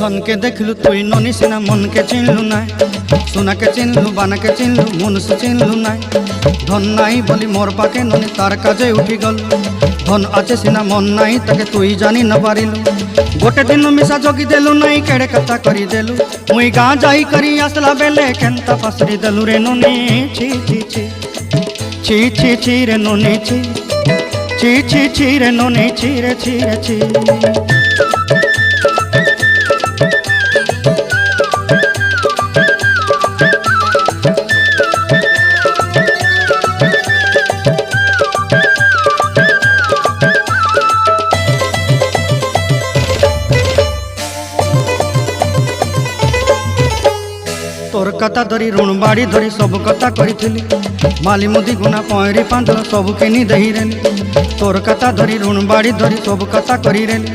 धन के देखलु तुई ननी सिना मन के चिन्हलु ना सोना के चिन्हलु बाना के चिन्हलु मनुष्य चिन्हलु ना धन नाई बोली मोर पाके ननी तार काजे उठी गल धन आचे सिना मन नाई ताके तुई जानी न पारिलु गोटे दिन मिसा जगी देलु नाई केड़े कथा करी देलु मुई गाँ जाई करी आसला बेले केंता पासरी देलु रे ननी छी छी छी छी छी छी रे ननी छी छी छी छी रे ननी छी रे छी रे छी। तोर कथा धरी ऋण बाड़ी धरी सब कथा करी माली मुदी गुना पहरी पांदर सब किनी दही रेली तोर कथा धरी ऋण बाड़ी धरी सब कथा करी रेली।